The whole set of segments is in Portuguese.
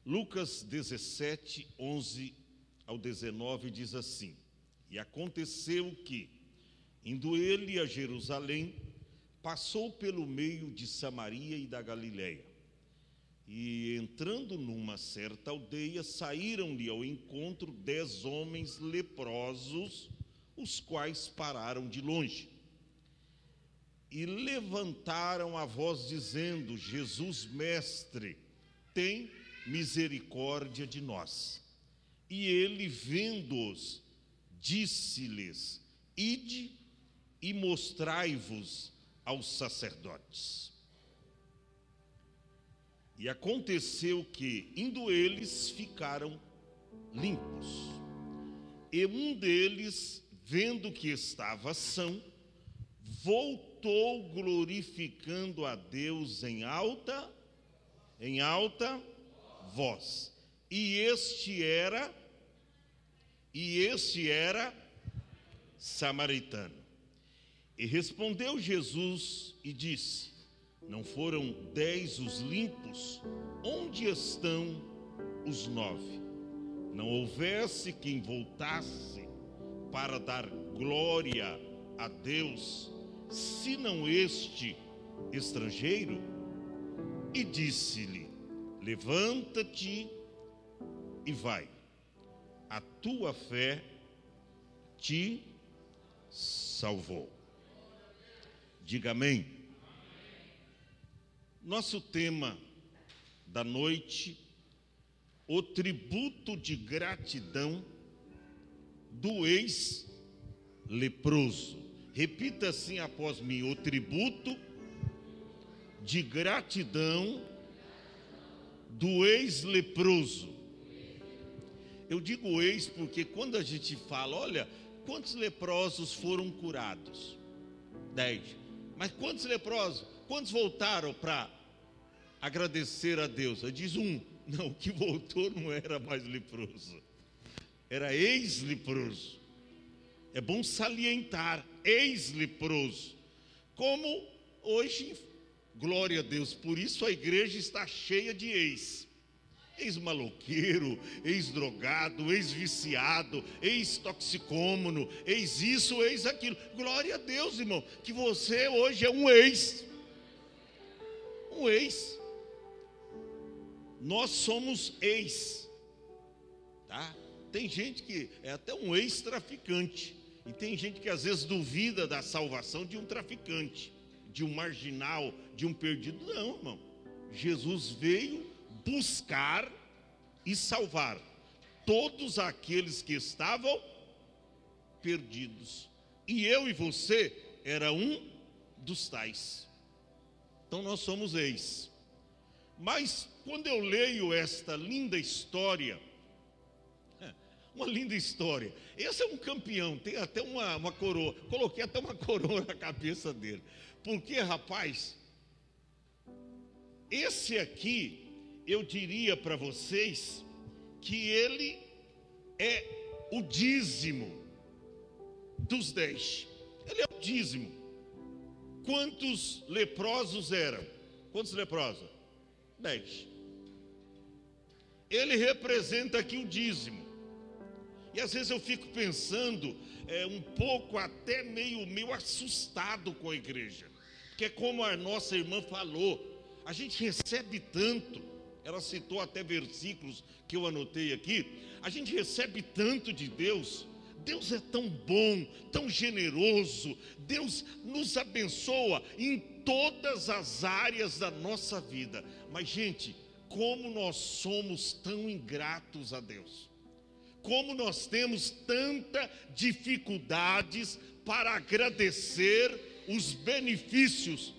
Lucas 17, 11 ao 19 diz assim: E aconteceu que, indo ele a Jerusalém, passou pelo meio de Samaria e da Galiléia. E entrando numa certa aldeia, saíram-lhe ao encontro 10 homens leprosos, os quais pararam de longe. E levantaram a voz dizendo: Jesus, mestre, tem misericórdia de nós. E ele, vendo-os, disse-lhes: Ide e mostrai-vos aos sacerdotes. E aconteceu que, indo eles, ficaram limpos. E um deles, vendo que estava são, voltou glorificando a Deus em alta voz. E este era samaritano. E respondeu Jesus e disse: Não foram 10 os limpos? Onde estão os 9? Não houvesse quem voltasse para dar glória a Deus, senão este estrangeiro? E disse-lhe: Levanta-te e vai, a tua fé te salvou. Diga amém. Nosso tema da noite: o tributo de gratidão do ex-leproso. Repita assim após mim: o tributo de gratidão do ex-leproso. Eu digo ex porque quando a gente fala, olha, quantos leprosos foram curados? 10. Mas quantos leprosos? Quantos voltaram para agradecer a Deus? Diz um. Não, o que voltou não era mais leproso, era ex-leproso. É bom salientar, ex-leproso. Como hoje, glória a Deus, por isso a igreja está cheia de ex-maloqueiro, ex-drogado, ex-viciado, ex-toxicômano, ex-isso, ex-aquilo. Glória a Deus, irmão, que você hoje é um ex. Nós somos ex, tá? Tem gente que é até um ex-traficante, e tem gente que às vezes duvida da salvação de um traficante, de um marginal, de um perdido. Não, irmão, Jesus veio buscar e salvar todos aqueles que estavam perdidos, e eu e você era um dos tais. Então nós somos ex. Mas quando eu leio esta linda história, uma linda história, esse é um campeão, tem até uma coroa, coloquei até uma coroa na cabeça dele, porque, rapaz, esse aqui, eu diria para vocês que ele é o dízimo dos 10. Ele é o dízimo. Quantos leprosos eram? Quantos leprosos? 10. Ele representa aqui o dízimo. E às vezes eu fico pensando, um pouco até meio assustado com a igreja. Porque como a nossa irmã falou, a gente recebe tanto. Ela citou até versículos que eu anotei aqui. A gente recebe tanto de Deus. Deus é tão bom, tão generoso. Deus nos abençoa em todas as áreas da nossa vida. Mas, gente, como nós somos tão ingratos a Deus. Como nós temos tanta dificuldades para agradecer os benefícios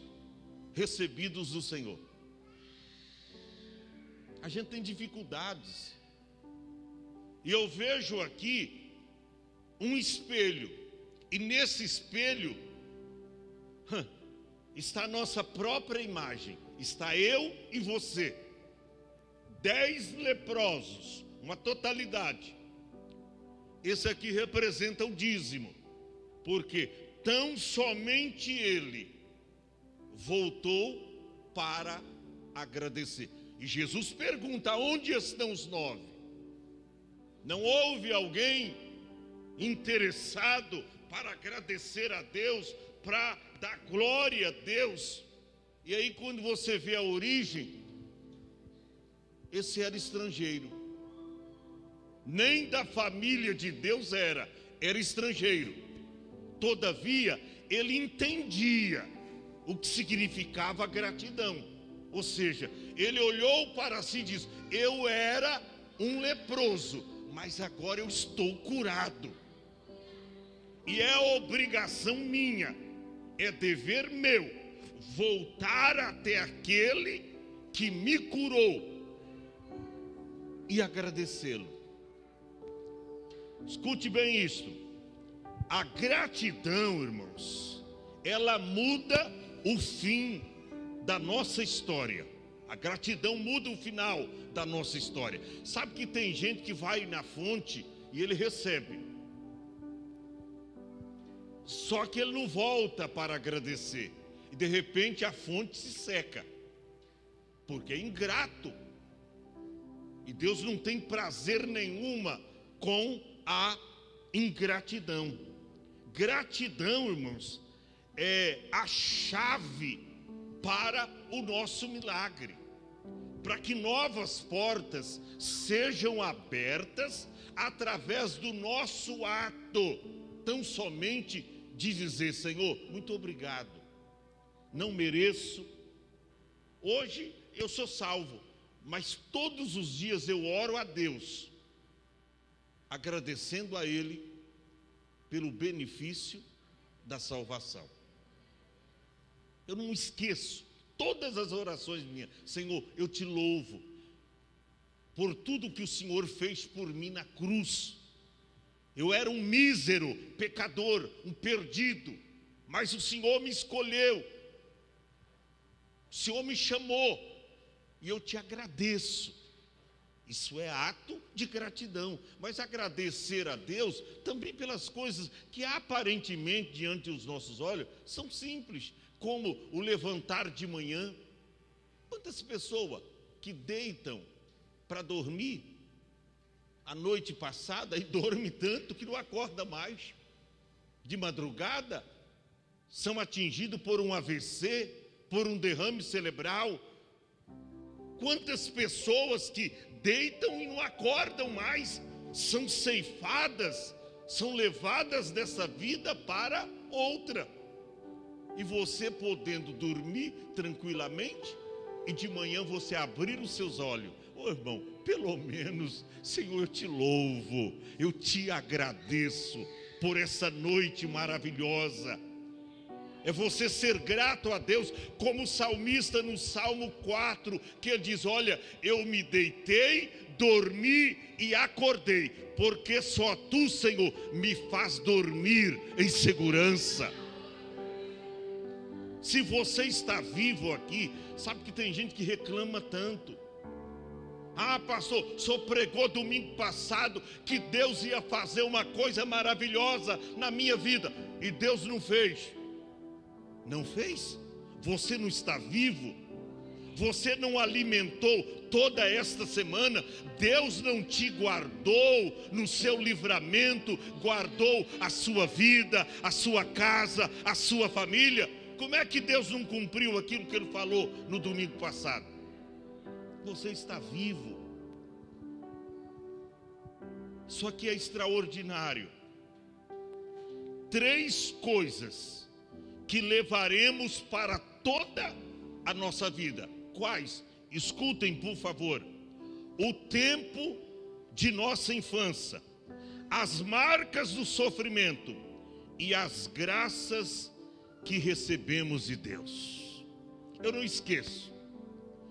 recebidos do Senhor. A gente tem dificuldades. E eu vejo aqui um espelho. E nesse espelho está a nossa própria imagem. Está eu e você. 10 leprosos, uma totalidade. Esse aqui representa o dízimo. Porque tão somente ele voltou para agradecer. E Jesus pergunta: onde estão os 9? Não houve alguém interessado para agradecer a Deus, para dar glória a Deus? E aí, quando você vê a origem, esse era estrangeiro, nem da família de Deus era estrangeiro. Todavia, ele entendia o que significava gratidão. Ou seja, ele olhou para si e disse: eu era um leproso, mas agora eu estou curado. E é obrigação minha, é dever meu, voltar até aquele que me curou e agradecê-lo. Escute bem isto: a gratidão, irmãos, ela muda o fim da nossa história. A gratidão muda o final da nossa história. Sabe que tem gente que vai na fonte e ele recebe, só que ele não volta para agradecer, e de repente a fonte se seca, porque é ingrato. E Deus não tem prazer nenhuma com a ingratidão. Gratidão, irmãos, é a chave para o nosso milagre, para que novas portas sejam abertas através do nosso ato, tão somente de dizer: Senhor, muito obrigado, não mereço, hoje eu sou salvo, mas todos os dias eu oro a Deus, agradecendo a Ele pelo benefício da salvação. Eu não esqueço todas as orações minhas: Senhor, eu te louvo por tudo que o Senhor fez por mim na cruz. Eu era um mísero pecador, um perdido, mas o Senhor me escolheu, o Senhor me chamou, e eu te agradeço. Isso é ato de gratidão. Mas agradecer a Deus também pelas coisas que aparentemente diante dos nossos olhos são simples, como o levantar de manhã. Quantas pessoas que deitam para dormir a noite passada e dorme tanto que não acorda mais, de madrugada são atingidos por um AVC, por um derrame cerebral. Quantas pessoas que deitam e não acordam mais, são ceifadas, são levadas dessa vida para outra. E você podendo dormir tranquilamente, e de manhã você abrir os seus olhos: ô irmão, pelo menos, Senhor, eu te louvo, eu te agradeço por essa noite maravilhosa. É você ser grato a Deus, como o salmista no Salmo 4, que ele diz: olha, eu me deitei, dormi e acordei, porque só tu, Senhor, me faz dormir em segurança. Se você está vivo aqui, sabe que tem gente que reclama tanto: ah, pastor, o senhor pregou domingo passado que Deus ia fazer uma coisa maravilhosa na minha vida, e Deus não fez. Não fez? Você não está vivo? Você não alimentou toda esta semana? Deus não te guardou no seu livramento, guardou a sua vida, a sua casa, a sua família? Como é que Deus não cumpriu aquilo que Ele falou no domingo passado? Você está vivo. Só que é extraordinário. 3 coisas que levaremos para toda a nossa vida. Quais? Escutem, por favor. O tempo de nossa infância, as marcas do sofrimento e as graças que recebemos de Deus. Eu não esqueço.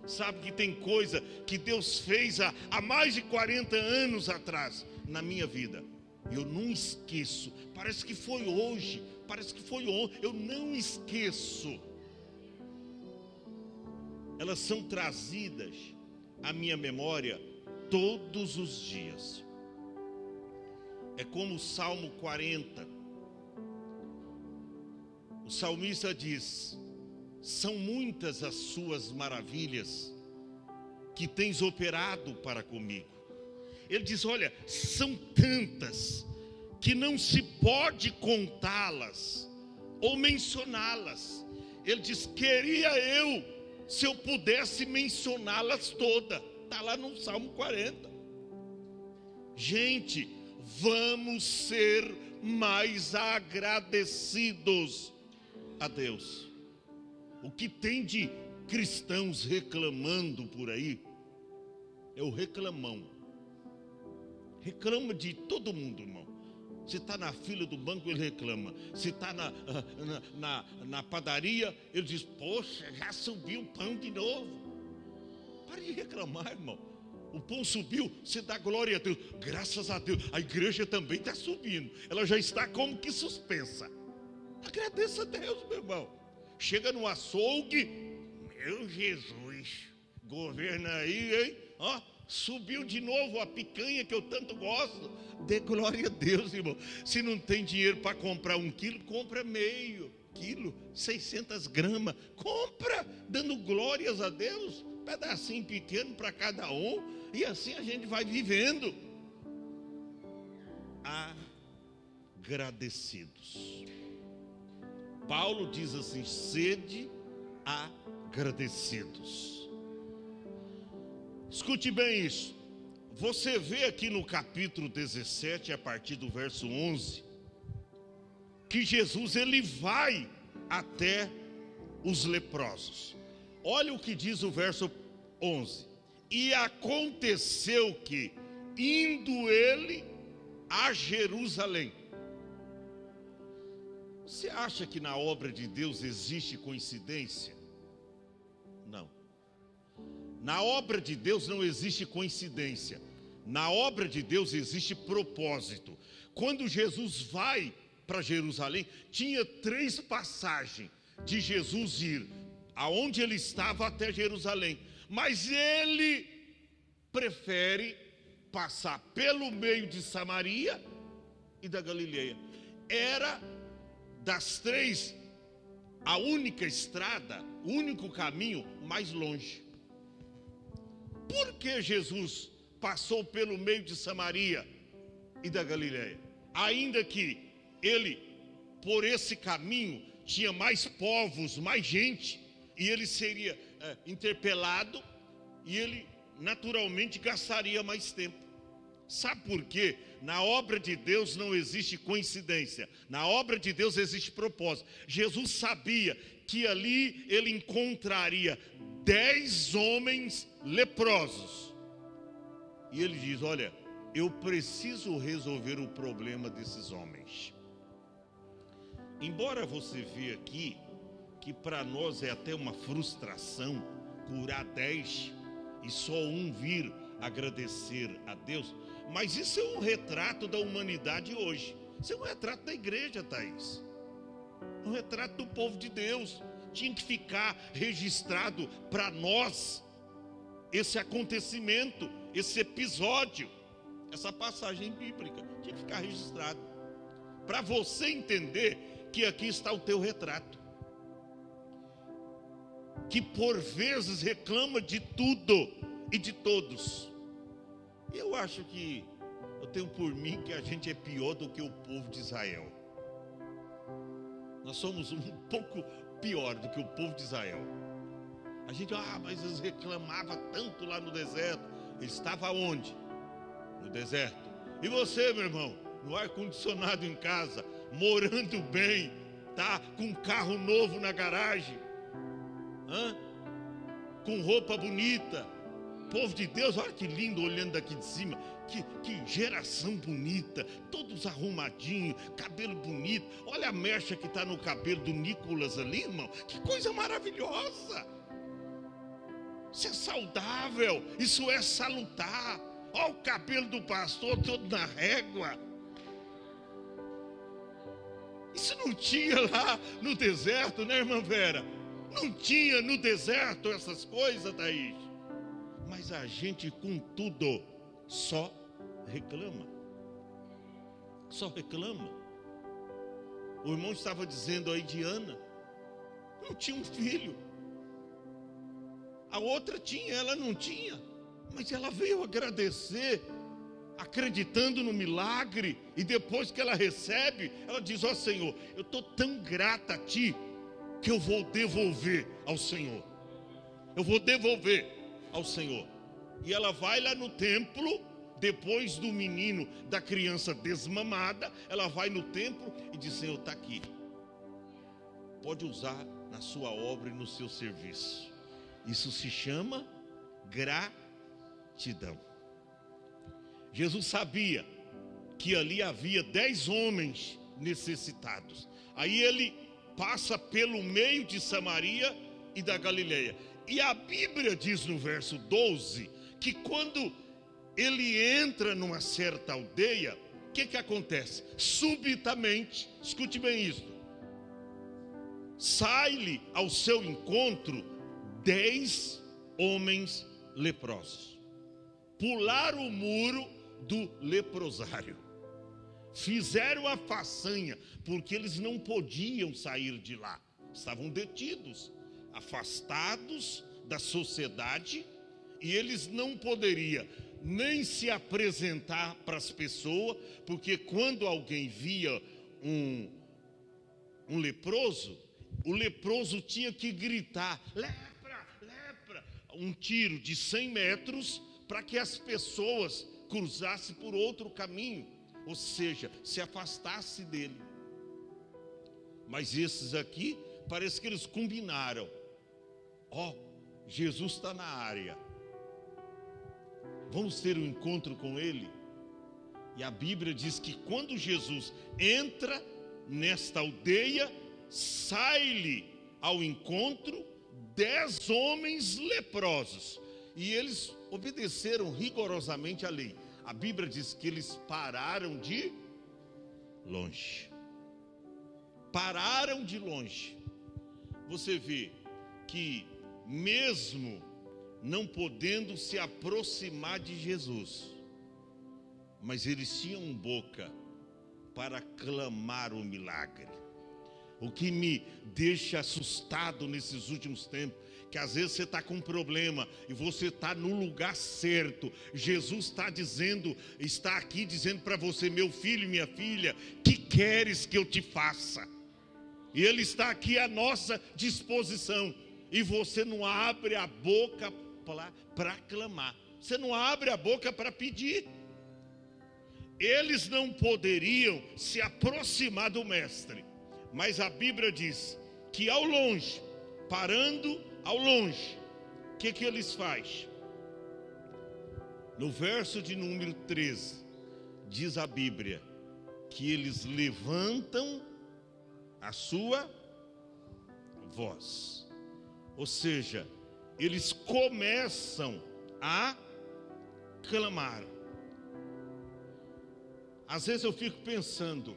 Sabe que tem coisa que Deus fez há mais de 40 anos atrás na minha vida. Eu não esqueço. Parece que foi hoje. Parece que foi ontem. Eu não esqueço. Elas são trazidas à minha memória todos os dias. É como o Salmo 40. O salmista diz: são muitas as suas maravilhas, que tens operado para comigo. Ele diz, olha, são tantas que não se pode contá-las ou mencioná-las. Ele diz, queria eu, se eu pudesse mencioná-las todas. Está lá no Salmo 40. Gente, vamos ser mais agradecidos a Deus. O que tem de cristãos reclamando por aí é o reclamão. Reclama de todo mundo, irmão. Se está na fila do banco, ele reclama. Se está na padaria, ele diz, poxa, já subiu o pão de novo. Pare de reclamar, irmão. O pão subiu, você dá glória a Deus. Graças a Deus, a igreja também está subindo. Ela já está como que suspensa. Agradeça a Deus, meu irmão. Chega no açougue, meu Jesus, governa aí, hein? Ó, subiu de novo a picanha que eu tanto gosto. Dê glória a Deus, irmão. Se não tem dinheiro para comprar 1 quilo, compra meio quilo, 600 gramas. Compra, dando glórias a Deus. Pedacinho pequeno para cada um. E assim a gente vai vivendo. Agradecidos. Paulo diz assim, sede agradecidos. Escute bem isso. Você vê aqui no capítulo 17, a partir do verso 11, que Jesus ele vai até os leprosos. Olha o que diz o verso 11. E aconteceu que, indo ele a Jerusalém. Você acha que na obra de Deus existe coincidência? Não. Na obra de Deus não existe coincidência. Na obra de Deus existe propósito. Quando Jesus vai para Jerusalém, tinha 3 passagens de Jesus ir aonde ele estava até Jerusalém. Mas ele prefere passar pelo meio de Samaria e da Galileia. Era das 3 a única estrada, o único caminho mais longe. Por que Jesus passou pelo meio de Samaria e da Galileia? Ainda que ele, por esse caminho, tinha mais povos, mais gente, e ele seria interpelado, e ele naturalmente gastaria mais tempo. Sabe por quê? Na obra de Deus não existe coincidência. Na obra de Deus existe propósito. Jesus sabia que ali ele encontraria 10 homens leprosos. E ele diz, olha, eu preciso resolver o problema desses homens. Embora você veja aqui que para nós é até uma frustração curar 10 e só um vir agradecer a Deus, mas isso é um retrato da humanidade hoje. Isso é um retrato da igreja, Thaís. Um retrato do povo de Deus. Tinha que ficar registrado para nós esse acontecimento, esse episódio, essa passagem bíblica. Tinha que ficar registrado para você entender que aqui está o teu retrato, que por vezes reclama de tudo e de todos. Eu acho que, eu tenho por mim que a gente é pior do que o povo de Israel. Nós somos um pouco pior do que o povo de Israel. A gente, mas eles reclamavam tanto lá no deserto. Ele estava onde? No deserto. E você, meu irmão, no ar-condicionado em casa, morando bem, tá? Com um carro novo na garagem, com roupa bonita. Povo de Deus, olha que lindo olhando daqui de cima. Que geração bonita, todos arrumadinhos, cabelo bonito. Olha a mecha que está no cabelo do Nicolas ali, irmão. Que coisa maravilhosa. Isso é saudável, isso é salutar. Olha o cabelo do pastor todo na régua. Isso não tinha lá no deserto, né, irmã Vera? Não tinha no deserto essas coisas, Thaís. Mas a gente com tudo só reclama. Só reclama. O irmão estava dizendo aí de Ana. Não tinha um filho. A outra tinha, ela não tinha, mas ela veio agradecer, acreditando no milagre. E depois que ela recebe, ela diz: ó Senhor, eu estou tão grata a Ti, que eu vou devolver ao Senhor. Eu vou devolver ao Senhor. E ela vai lá no templo, depois do menino, da criança desmamada, ela vai no templo e diz: Senhor, está aqui, pode usar na sua obra e no seu serviço. Isso se chama gratidão. Jesus sabia que ali havia 10 homens necessitados. Aí ele passa pelo meio de Samaria e da Galileia. E a Bíblia diz no verso 12 que quando ele entra numa certa aldeia, o que acontece? Subitamente, escute bem isso, sai-lhe ao seu encontro 10 homens leprosos. Pularam o muro do leprosário, fizeram a façanha, porque eles não podiam sair de lá, estavam detidos, afastados da sociedade, e eles não poderiam nem se apresentar para as pessoas, porque quando alguém via um leproso, o leproso tinha que gritar: lepra, lepra, um tiro de 100 metros, para que as pessoas cruzassem por outro caminho, ou seja, se afastasse dele. Mas esses aqui, parece que eles combinaram: ó, Jesus está na área, vamos ter um encontro com ele. E a Bíblia diz que quando Jesus entra nesta aldeia, sai-lhe ao encontro 10 homens leprosos, e eles obedeceram rigorosamente a lei. A Bíblia diz que eles pararam de longe. Pararam de longe. Você vê que mesmo não podendo se aproximar de Jesus, mas eles tinham boca para clamar o milagre. O que me deixa assustado nesses últimos tempos, que às vezes você está com um problema e você está no lugar certo. Jesus está aqui dizendo para você: meu filho e minha filha, que queres que eu te faça? E Ele está aqui à nossa disposição, e você não abre a boca para clamar, você não abre a boca para pedir. Eles não poderiam se aproximar do mestre, mas a Bíblia diz que ao longe, parando ao longe, o que eles fazem? No verso de número 13, diz a Bíblia que eles levantam a sua voz, ou seja, eles começam a clamar. Às vezes eu fico pensando: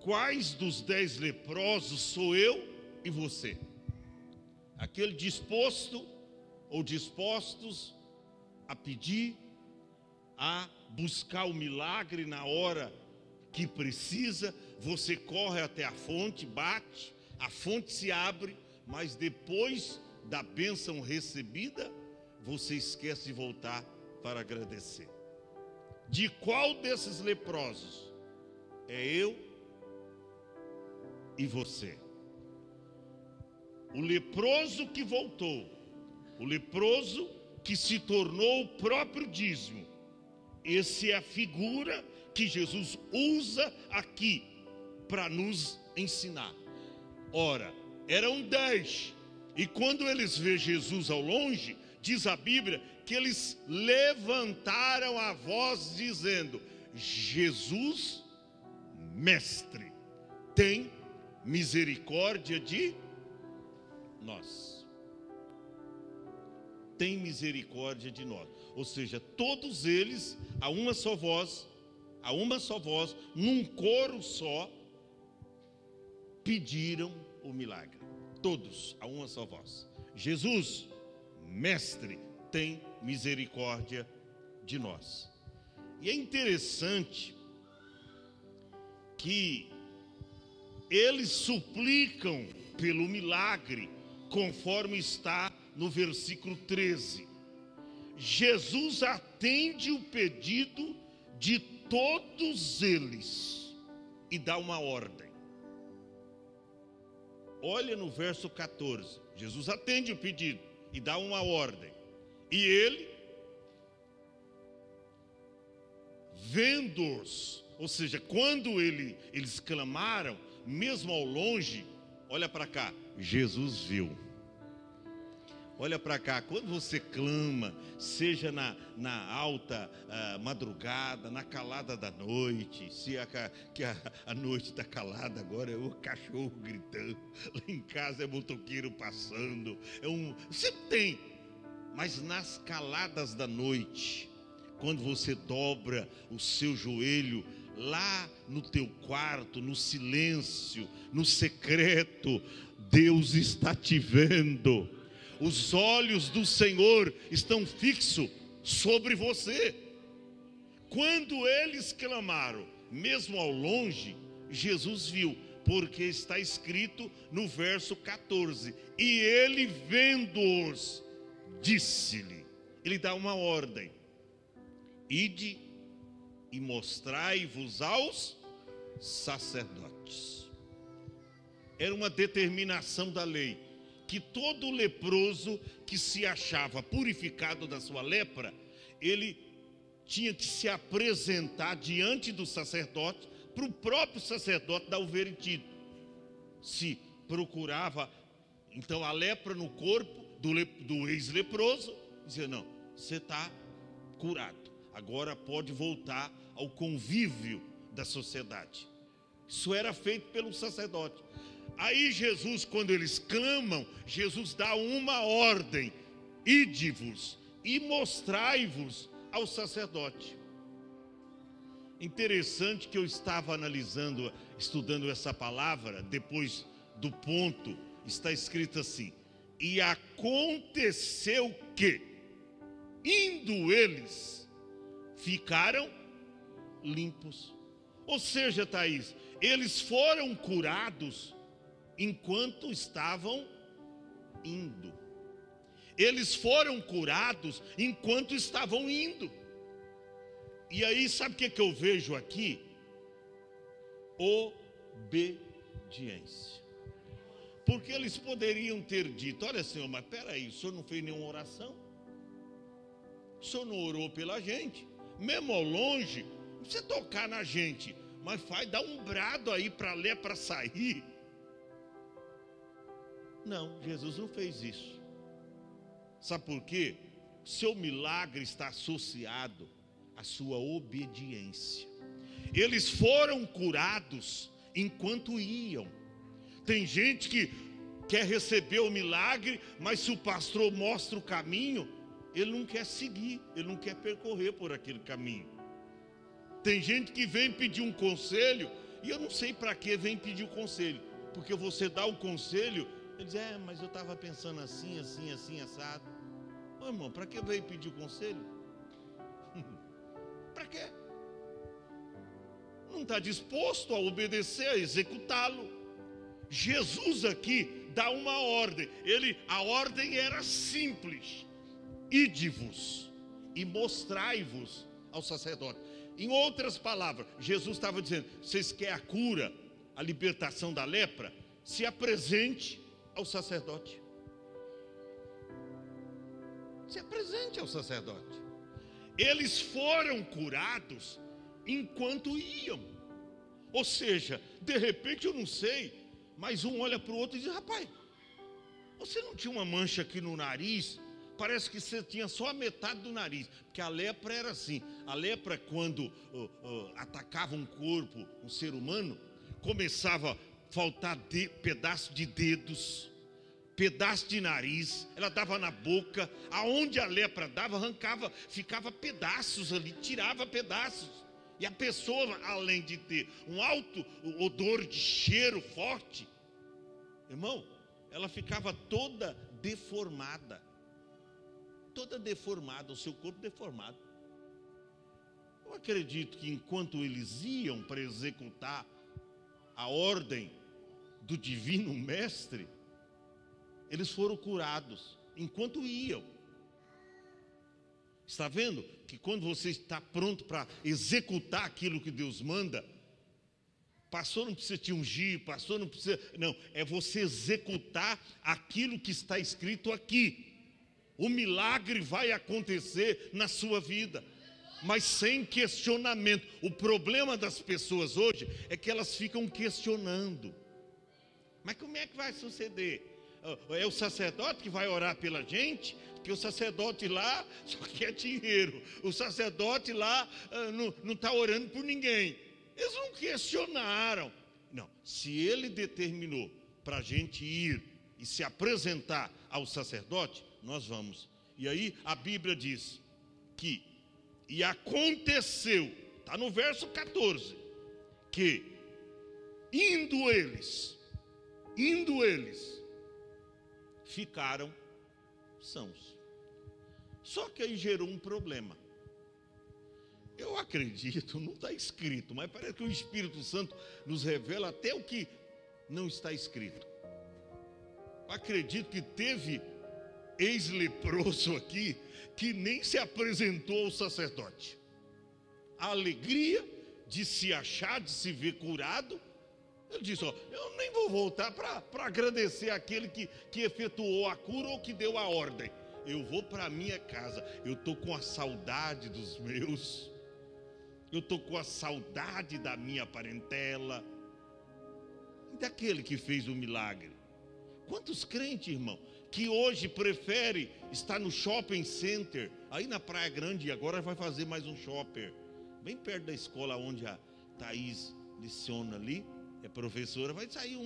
quais dos 10 leprosos sou eu e você? Aquele disposto ou dispostos a pedir, a buscar o milagre na hora que precisa. Você corre até a fonte, bate, a fonte se abre, mas depois da bênção recebida, você esquece de voltar para agradecer. De qual desses leprosos é eu e você? O leproso que voltou, o leproso que se tornou o próprio dízimo, esse é a figura que Jesus usa aqui para nos ensinar. Ora, eram 10, e quando eles vê Jesus ao longe, diz a Bíblia que eles levantaram a voz dizendo: Jesus, mestre, tem misericórdia de nós. Tem misericórdia de nós. Ou seja, todos eles, a uma só voz, num coro só, pediram o milagre. Todos, a uma só voz: Jesus, mestre, tem misericórdia de nós. E é interessante que eles suplicam pelo milagre, conforme está no versículo 13. Jesus atende o pedido de todos eles e dá uma ordem. Olha no verso 14. Jesus atende o pedido e dá uma ordem. E ele, vendo-os, ou seja, quando eles clamaram, mesmo ao longe, olha para cá, Jesus viu. Olha para cá, quando você clama, seja na alta madrugada, na calada da noite, se a noite está calada agora, é o cachorro gritando, lá em casa é motoqueiro passando, sempre tem, mas nas caladas da noite, quando você dobra o seu joelho, lá no teu quarto, no silêncio, no secreto, Deus está te vendo. Os olhos do Senhor estão fixos sobre você. Quando eles clamaram, mesmo ao longe, Jesus viu, porque está escrito no verso 14: e ele vendo-os, disse-lhe, ele dá uma ordem: ide e mostrai-vos aos sacerdotes. Era uma determinação da lei, que todo leproso que se achava purificado da sua lepra, ele tinha que se apresentar diante do sacerdote, para o próprio sacerdote dar o veredito. Se procurava, então, a lepra no corpo do ex-leproso, dizia, não, você está curado, agora pode voltar ao convívio da sociedade. Isso era feito pelo sacerdote. Aí Jesus, quando eles clamam, Jesus dá uma ordem: ide-vos e mostrai-vos ao sacerdote. Interessante que eu estava analisando, estudando essa palavra, depois do ponto, está escrito assim: e aconteceu que, indo eles, ficaram limpos. Ou seja, Thaís, eles foram curados enquanto estavam indo. Eles foram curados enquanto estavam indo. E aí, sabe o que eu vejo aqui? Obediência. Porque eles poderiam ter dito: olha, Senhor, mas peraí, o Senhor não fez nenhuma oração? O Senhor não orou pela gente? Mesmo ao longe, não precisa tocar na gente, mas dá um brado aí para a lepra sair. Não, Jesus não fez isso. Sabe por quê? Seu milagre está associado à sua obediência. Eles foram curados enquanto iam. Tem gente que quer receber o milagre, mas se o pastor mostra o caminho, ele não quer seguir, ele não quer percorrer por aquele caminho. Tem gente que vem pedir um conselho, e eu não sei para que vem pedir o conselho, porque você dá o conselho, ele diz: mas eu estava pensando assim, assim, assim, assado. Ô irmão, para que veio pedir o conselho? Para quê? Não está disposto a obedecer, a executá-lo. Jesus aqui dá uma ordem. A ordem era simples: ide-vos e mostrai-vos ao sacerdote. Em outras palavras, Jesus estava dizendo: vocês querem a cura, a libertação da lepra? Se apresente ao sacerdote. Se apresente ao sacerdote. Eles foram curados enquanto iam. Ou seja, de repente, eu não sei, mas um olha para o outro e diz: rapaz, você não tinha uma mancha aqui no nariz? Parece que você tinha só a metade do nariz. Porque a lepra era assim. A lepra, quando atacava um corpo, um ser humano, começava a faltar pedaço de dedos, pedaço de nariz, ela dava na boca, aonde a lepra dava, arrancava, ficava pedaços ali, tirava pedaços. E a pessoa, além de ter um alto odor de cheiro forte, irmão, ela ficava toda deformada, o seu corpo deformado. Eu acredito que enquanto eles iam para executar a ordem do divino mestre, eles foram curados, enquanto iam. Está vendo que quando você está pronto para executar aquilo que Deus manda, pastor não precisa te ungir, pastor não precisa, não, é você executar aquilo que está escrito aqui. O milagre vai acontecer na sua vida, mas sem questionamento. O problema das pessoas hoje é que elas ficam questionando. Mas como é que vai suceder? É o sacerdote que vai orar pela gente? Porque o sacerdote lá só quer dinheiro. O sacerdote lá não está orando por ninguém. Eles não questionaram. Não, se ele determinou para a gente ir e se apresentar ao sacerdote, nós vamos. E aí a Bíblia diz que, e aconteceu, está no verso 14, que indo eles, ficaram sãos. Só que aí gerou um problema. Eu acredito, não está escrito, mas parece que o Espírito Santo nos revela até o que não está escrito. Eu acredito que teve ex-leproso aqui que nem se apresentou ao sacerdote. A alegria de se achar, de se ver curado, ele disse: ó, eu nem vou voltar para agradecer aquele que efetuou a cura ou que deu a ordem. Eu vou para a minha casa. Eu estou com a saudade dos meus. Eu estou com a saudade da minha parentela. E daquele que fez o milagre. Quantos crentes, irmão, que hoje prefere estar no shopping center, aí na Praia Grande, agora vai fazer mais um shopping, bem perto da escola onde a Thaís leciona ali, é professora, vai sair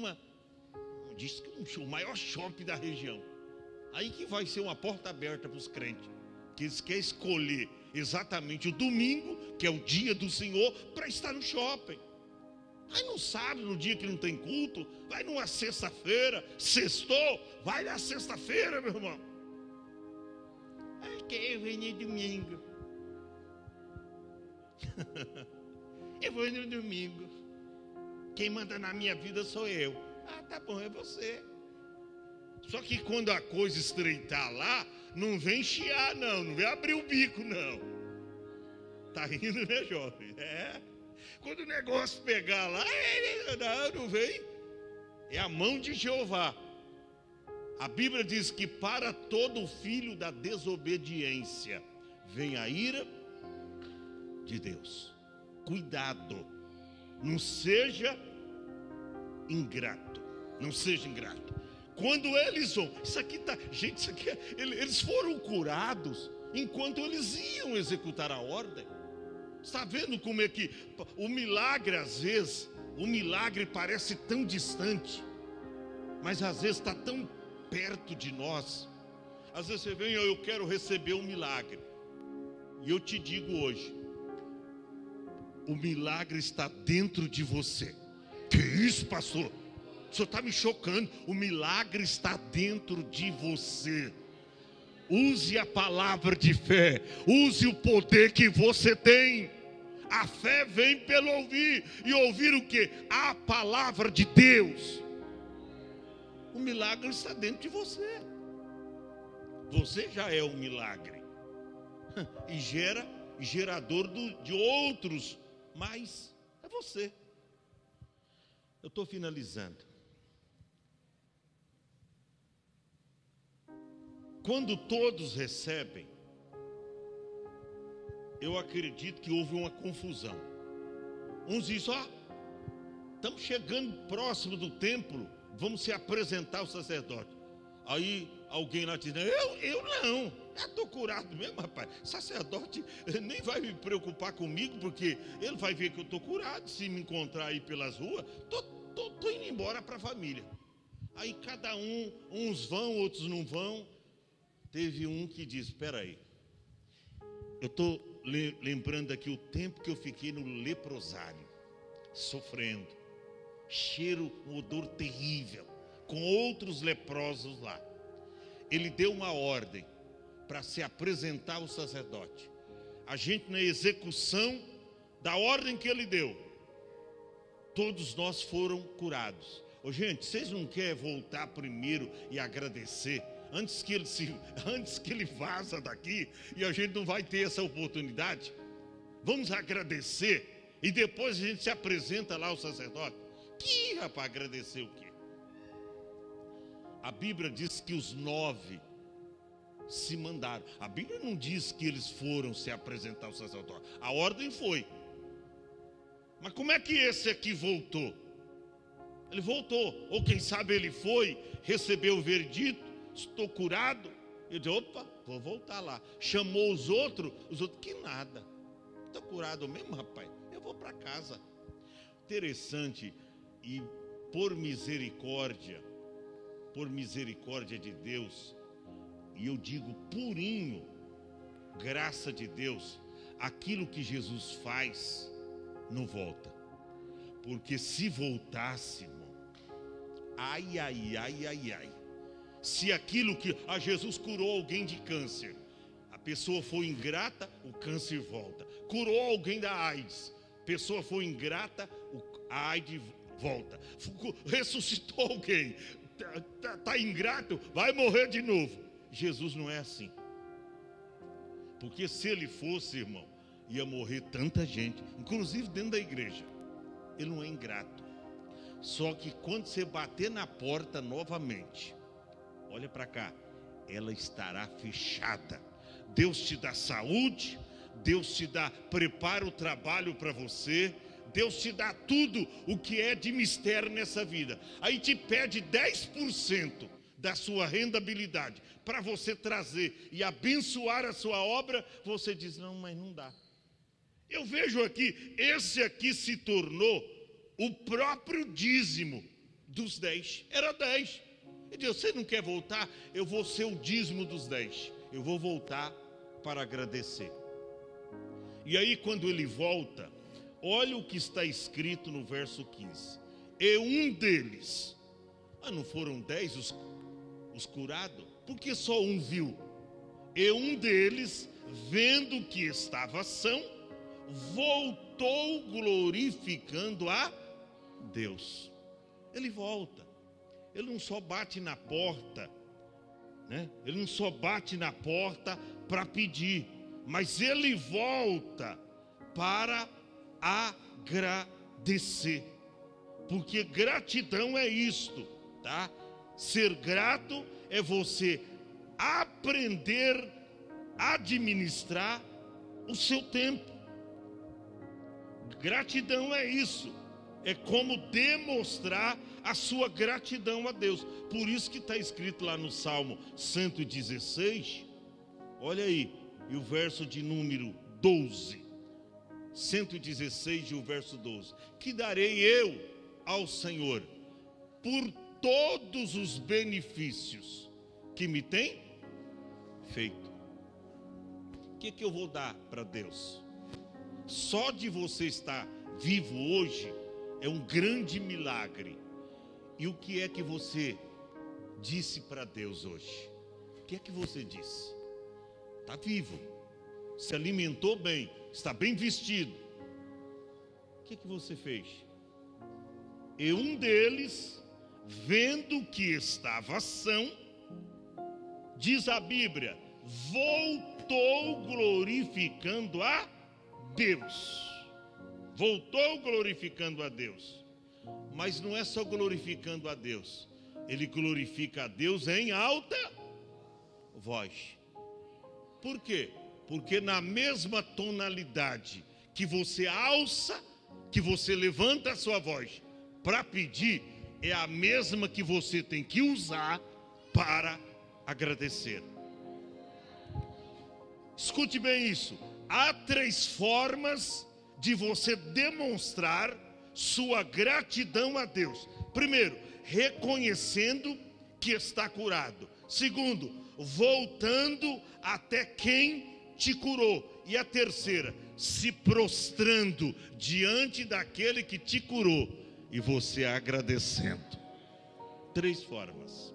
diz que o maior shopping da região. Aí que vai ser uma porta aberta para os crentes, que eles querem escolher exatamente o domingo, que é o dia do Senhor, para estar no shopping. Aí no sábado, no dia que não tem culto, vai numa sexta-feira, sextou, vai na sexta-feira, meu irmão. Aí quer venir domingo. Eu vou no domingo. Quem manda na minha vida sou eu. Ah, tá bom, é você. Só que quando a coisa estreitar lá, não vem chiar não vem abrir o bico não. Tá rindo, né, jovem? É. Quando o negócio pegar lá, não vem. É a mão de Jeová. A Bíblia diz que para todo filho da desobediência vem a ira de Deus. Cuidado, não seja ingrato, não seja ingrato. Quando eles vão, isso aqui tá, gente, isso aqui eles foram curados enquanto eles iam executar a ordem. Está vendo como é que o milagre, às vezes, o milagre parece tão distante, mas às vezes está tão perto de nós. Às vezes você vem, eu quero receber um milagre, e eu te digo hoje, o milagre está dentro de você. Que isso, pastor? O senhor está me chocando. O milagre está dentro de você. Use a palavra de fé, use o poder que você tem. A fé vem pelo ouvir, e ouvir o quê? A palavra de Deus. O milagre está dentro de você. Você já é um milagre. E gerador de outros, mas é você. Eu estou finalizando. Quando todos recebem, eu acredito que houve uma confusão. Uns dizem, estamos chegando próximo do templo, vamos se apresentar ao sacerdote. Aí alguém lá diz, eu não, eu estou curado mesmo, rapaz. Sacerdote nem vai me preocupar comigo, porque ele vai ver que eu estou curado. Se me encontrar aí pelas ruas, estou indo embora para a família. Aí cada uns vão, outros não vão. Teve um que disse, espera aí, eu estou lembrando aqui o tempo que eu fiquei no leprosário, sofrendo, cheiro, um odor terrível, com outros leprosos lá. Ele deu uma ordem para se apresentar ao sacerdote. A gente, na execução da ordem que ele deu, todos nós foram curados. Gente, vocês não querem voltar primeiro e agradecer antes que ele vaza daqui, e a gente não vai ter essa oportunidade. Vamos agradecer, e depois a gente se apresenta lá ao sacerdote. Que rapaz, agradecer o quê? A Bíblia diz que os 9 se mandaram. A Bíblia não diz que eles foram se apresentar ao sacerdote. A ordem foi. Mas como é que esse aqui voltou? Ele voltou. Ou quem sabe ele foi, recebeu o verdito, estou curado. Eu disse, opa, vou voltar lá. Chamou os outros, que nada. Estou curado mesmo, rapaz. Eu vou para casa. Interessante, e por misericórdia de Deus, e eu digo purinho, graça de Deus, aquilo que Jesus faz, não volta. Porque se voltasse, irmão, ai, se aquilo que Jesus curou alguém de câncer, a pessoa foi ingrata, o câncer volta. Curou alguém da AIDS, a pessoa foi ingrata, a AIDS volta. Ressuscitou alguém, tá ingrato, vai morrer de novo. Jesus não é assim. Porque se ele fosse, irmão, ia morrer tanta gente, inclusive dentro da igreja. Ele não é ingrato. Só que quando você bater na porta novamente, olha para cá, ela estará fechada. Deus te dá saúde, Deus te dá, prepara o trabalho para você, Deus te dá tudo o que é de mistério nessa vida. Aí te pede 10% da sua rendabilidade para você trazer e abençoar a sua obra. Você diz, não, mas não dá. Eu vejo aqui, esse aqui se tornou o próprio dízimo dos 10. Era 10. Ele disse, você não quer voltar? Eu vou ser o dízimo dos 10. Eu vou voltar para agradecer. E aí quando ele volta, olha o que está escrito no verso 15. E um deles, não foram 10 os curados? Porque só um viu. E um deles, vendo que estava são, voltou glorificando a Deus. Ele volta. Ele não só bate na porta, né? Ele não só bate na porta para pedir, mas ele volta para agradecer. Porque gratidão é isto, tá? Ser grato é você aprender a administrar o seu tempo. Gratidão é isso. É como demonstrar a sua gratidão a Deus. Por isso que está escrito lá no Salmo 116. Olha aí, e o verso de número 12. 116 e o verso 12. Que darei eu ao Senhor por todos os benefícios que me tem feito. O que eu vou dar para Deus? Só de você estar vivo hoje é um grande milagre. E o que é que você disse para Deus hoje? O que é que você disse? Está vivo, se alimentou bem, está bem vestido. O que é que você fez? E um deles, vendo que estava são, diz a Bíblia, voltou glorificando a Deus. Voltou glorificando a Deus. Mas não é só glorificando a Deus. Ele glorifica a Deus em alta voz. Por quê? Porque na mesma tonalidade que você alça, que você levanta a sua voz para pedir, é a mesma que você tem que usar para agradecer. Escute bem isso. Há 3 formas de você demonstrar sua gratidão a Deus. Primeiro, reconhecendo que está curado. Segundo, voltando até quem te curou. E a terceira, se prostrando diante daquele que te curou e você agradecendo. 3 formas.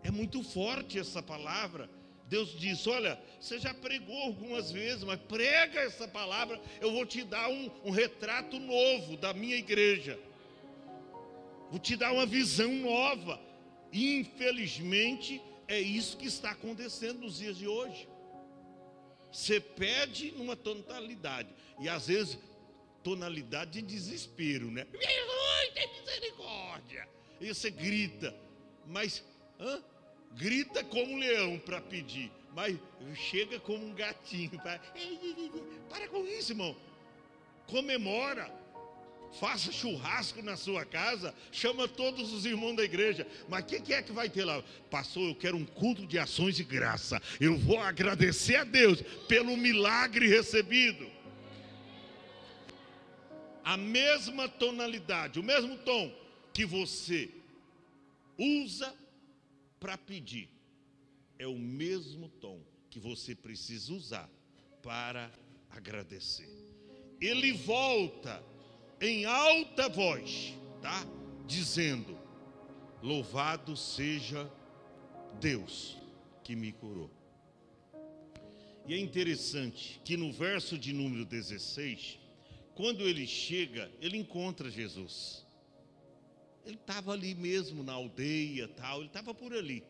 É muito forte essa palavra. Deus diz, olha, você já pregou algumas vezes, mas prega essa palavra, eu vou te dar um retrato novo da minha igreja. Vou te dar uma visão nova. Infelizmente, é isso que está acontecendo nos dias de hoje. Você pede numa tonalidade, e às vezes tonalidade de desespero, né? Jesus, tem misericórdia. E você grita, mas grita como um leão para pedir, mas chega como um gatinho. Para com isso, irmão. Comemora, faça churrasco na sua casa, chama todos os irmãos da igreja. Mas o que é que vai ter lá? Pastor, eu quero um culto de ações de graça. Eu vou agradecer a Deus pelo milagre recebido. A mesma tonalidade, o mesmo tom que você usa para pedir, é o mesmo tom que você precisa usar para agradecer. Ele volta em alta voz, tá? Dizendo: louvado seja Deus que me curou. E é interessante que no verso de número 16, quando ele chega, ele encontra Jesus. Ele estava ali mesmo na aldeia, tal, ele estava por ali.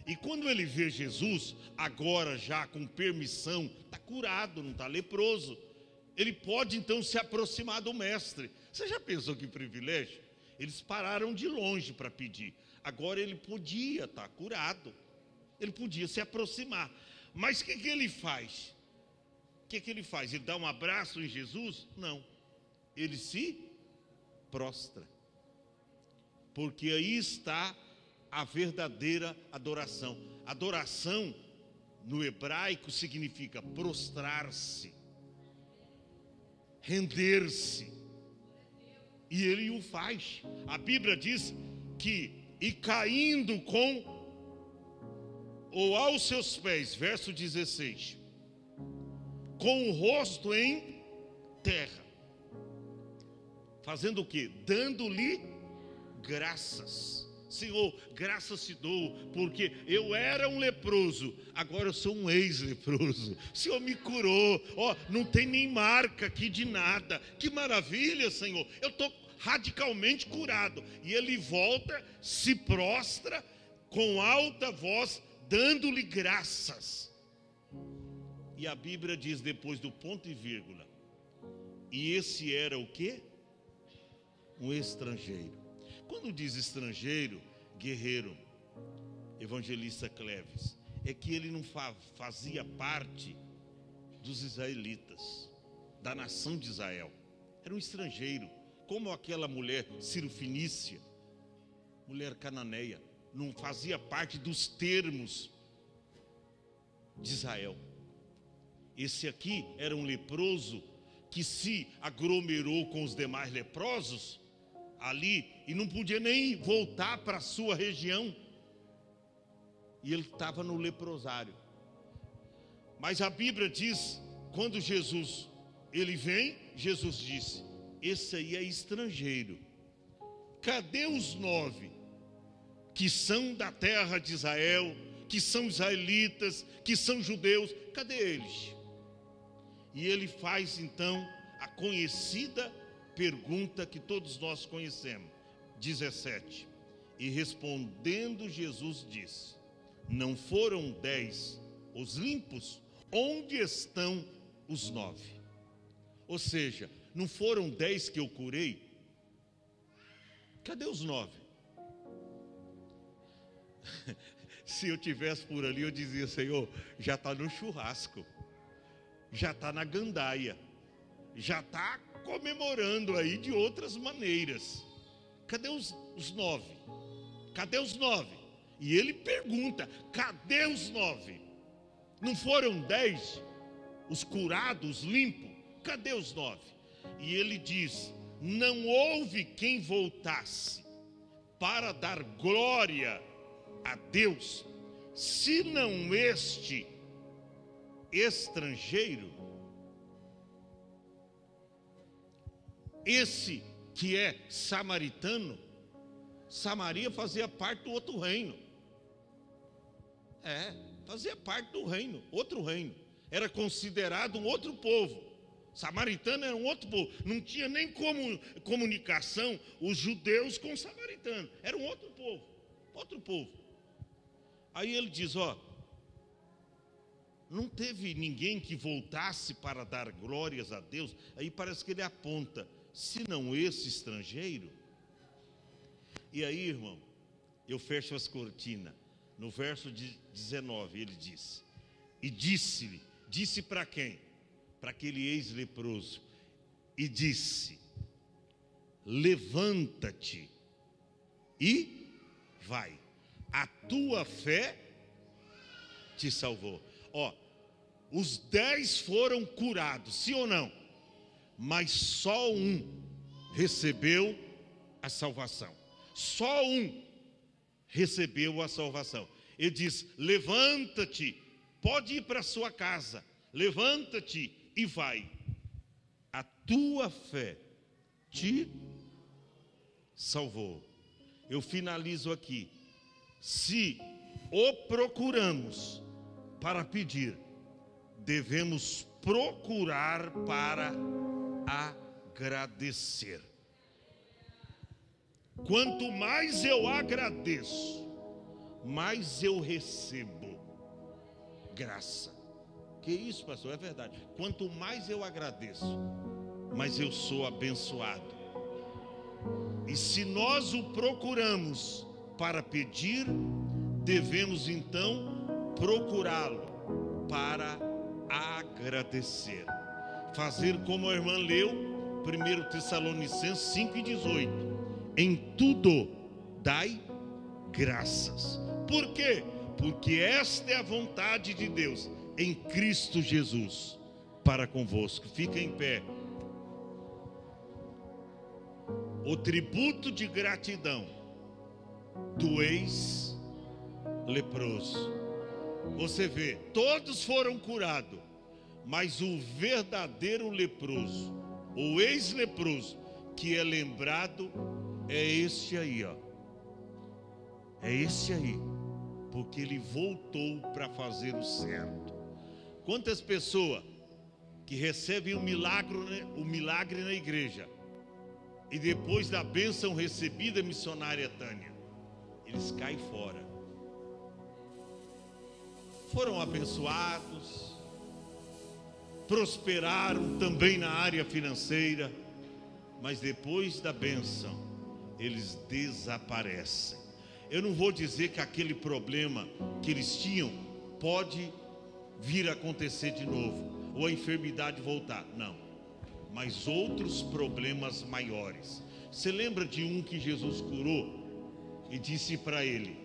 E quando ele vê Jesus, agora já com permissão, está curado, não está leproso, ele pode então se aproximar do mestre. Você já pensou que privilégio? Eles pararam de longe para pedir. Agora ele podia estar curado, ele podia se aproximar. Mas o que ele faz? O que ele faz? Ele dá um abraço em Jesus? Não. Ele se prostra. Porque aí está a verdadeira adoração. Adoração, no hebraico, significa prostrar-se, render-se. E ele o faz. A Bíblia diz que, e caindo ou aos seus pés, verso 16, com o rosto em terra. Fazendo o quê? Dando-lhe graças. Senhor, graças te dou, porque eu era um leproso, agora eu sou um ex-leproso. O Senhor me curou, não tem nem marca aqui de nada. Que maravilha, Senhor, eu estou radicalmente curado. E ele volta, se prostra com alta voz, dando-lhe graças. E a Bíblia diz depois do ponto e vírgula: e esse era o quê? Um estrangeiro. Quando diz estrangeiro, guerreiro, evangelista Cleves, é que ele não fazia parte dos israelitas, da nação de Israel. Era um estrangeiro, como aquela mulher Cirofenícia, mulher cananeia, não fazia parte dos termos de Israel. Esse aqui era um leproso que se aglomerou com os demais leprosos ali, e não podia nem voltar para a sua região, e ele estava no leprosário. Mas a Bíblia diz, quando Jesus, ele vem, Jesus disse: esse aí é estrangeiro. Cadê os 9 que são da terra de Israel, que são israelitas, que são judeus? Cadê eles? E ele faz então a conhecida pergunta que todos nós conhecemos. 17. E respondendo Jesus disse: não foram 10 os limpos? Onde estão os 9? Ou seja, não foram 10 que eu curei? Cadê os 9? Se eu tivesse por ali, eu dizia: Senhor, já está no churrasco, já está na gandaia, já está comemorando aí de outras maneiras. Cadê os 9? Cadê os 9? E ele pergunta: cadê os 9? Não foram 10 os curados, limpos? Cadê os 9? E ele diz: não houve quem voltasse para dar glória a Deus, senão este estrangeiro, esse que é samaritano. Samaria fazia parte do outro reino. Fazia parte do reino, outro reino. Era considerado um outro povo. Samaritano era um outro povo. Não tinha nem comunicação os judeus com os samaritanos. Era um outro povo. outro povo. Aí ele diz, não teve ninguém que voltasse para dar glórias a Deus. Aí parece que ele aponta, senão esse estrangeiro. E aí, irmão, eu fecho as cortinas. No verso 19 ele diz, e disse para quem? Para aquele ex-leproso, e disse, levanta-te e vai, a tua fé te salvou. Os 10 foram curados, sim ou não? Mas só um recebeu a salvação. Só um recebeu a salvação. Ele diz, levanta-te, pode ir para a sua casa, levanta-te e vai, a tua fé te salvou. Eu finalizo aqui. Se o procuramos para pedir, devemos procurar para agradecer. Quanto mais eu agradeço, mais eu recebo graça. Que isso, pastor? É verdade. Quanto mais eu agradeço, mais eu sou abençoado. E se nós o procuramos para pedir, devemos então procurá-lo para agradecer. Fazer como a irmã leu, 1 Tessalonicenses 5:18. Em tudo dai graças. Por quê? Porque esta é a vontade de Deus em Cristo Jesus para convosco. Fica em pé. O tributo de gratidão do ex-leproso. Você vê, todos foram curados, mas o verdadeiro leproso, o ex-leproso, que é lembrado, é esse aí, é esse aí, porque ele voltou para fazer o certo. Quantas pessoas que recebem o milagre na igreja, e depois da bênção recebida, missionária Tânia, eles caem fora. Foram abençoados, prosperaram também na área financeira, mas depois da bênção, eles desaparecem. Eu não vou dizer que aquele problema que eles tinham pode vir a acontecer de novo, ou a enfermidade voltar, não. Mas outros problemas maiores. Você lembra de um que Jesus curou e disse para ele: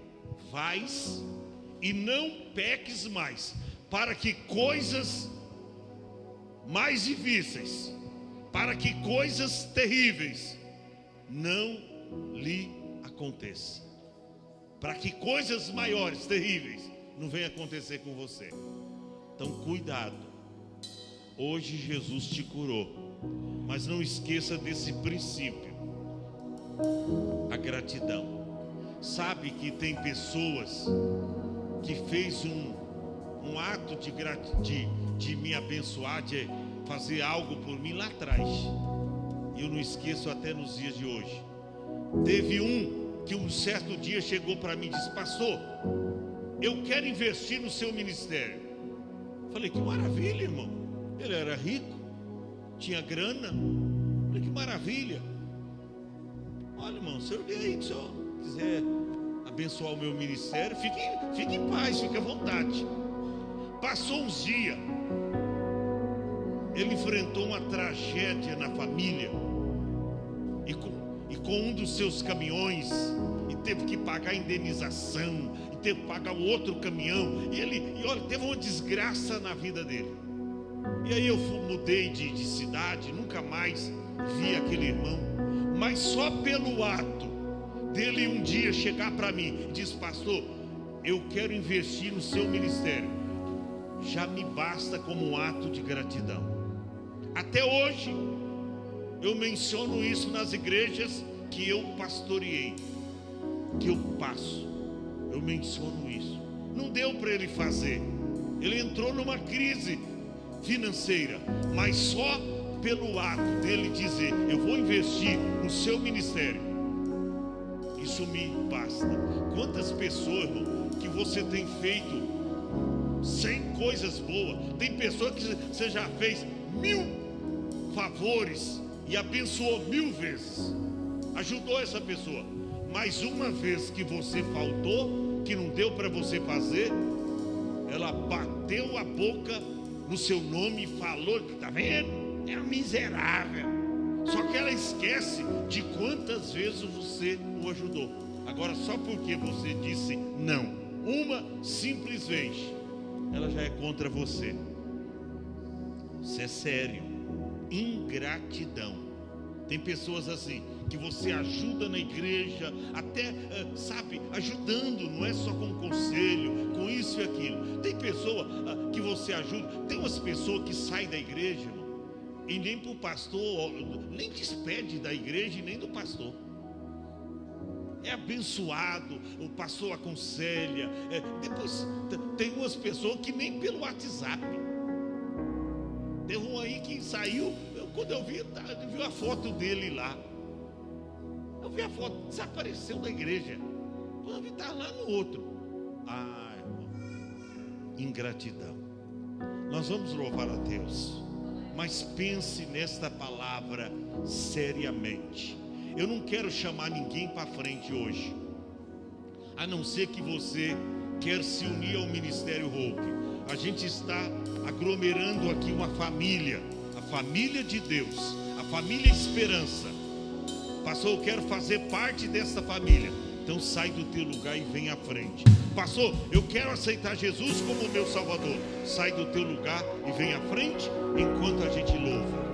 vais e não peques mais, para que coisas mais difíceis, para que coisas terríveis não lhe aconteçam, para que coisas maiores, terríveis, não venham acontecer com você. Então cuidado. Hoje Jesus te curou, mas não esqueça desse princípio, a gratidão. Sabe que tem pessoas que fez um ato de me abençoar, de fazer algo por mim lá atrás, e eu não esqueço até nos dias de hoje. Teve um que um certo dia chegou para mim e disse: pastor, eu quero investir no seu ministério. Falei: que maravilha, irmão. Ele era rico, tinha grana. Falei: que maravilha. Olha, irmão, se eu vier aí, se o senhor quiser abençoar o meu ministério, fique em paz, fique à vontade. Passou uns dias, ele enfrentou uma tragédia na família, e com um dos seus caminhões, e teve que pagar a indenização, e teve que pagar o outro caminhão, e olha, teve uma desgraça na vida dele. E aí eu mudei de cidade, nunca mais vi aquele irmão, mas só pelo ato dele um dia chegar para mim e diz: pastor, eu quero investir no seu ministério, já me basta como um ato de gratidão. Até hoje eu menciono isso nas igrejas que eu pastoreei, que eu passo, eu menciono isso. Não deu para ele fazer, ele entrou numa crise financeira, mas só pelo ato dele dizer: eu vou investir no seu ministério, isso me basta. Quantas pessoas, irmão, que você tem feito 100 coisas boas, tem pessoa que você já fez 1000 favores e abençoou 1000 vezes, ajudou essa pessoa, mas uma vez que você faltou, que não deu para você fazer, ela bateu a boca no seu nome e falou: tá vendo? É um miserável. Só que ela esquece de quantas vezes você o ajudou. Agora, só porque você disse não uma simples vez, ela já é contra você. Isso é sério. Ingratidão. Tem pessoas assim, que você ajuda na igreja, até, sabe, ajudando, não é só com conselho, com isso e aquilo. Tem pessoa que você ajuda, tem umas pessoas que saem da igreja, irmão, e nem para o pastor, nem despede da igreja e nem do pastor. É abençoado, o pastor aconselha. Depois tem umas pessoas que nem pelo WhatsApp. Teve um aí que saiu, quando eu vi a foto dele lá. Eu vi a foto, desapareceu da igreja. Quando eu vi, está lá no outro. Irmão, ingratidão. Nós vamos louvar a Deus, mas pense nesta palavra seriamente. Eu não quero chamar ninguém para frente hoje, a não ser que você quer se unir ao Ministério Hope. A gente está aglomerando aqui uma família, a família de Deus, a família Esperança. Pastor, eu quero fazer parte dessa família. Então sai do teu lugar e vem à frente. Pastor, eu quero aceitar Jesus como meu Salvador. Sai do teu lugar e vem à frente enquanto a gente louva.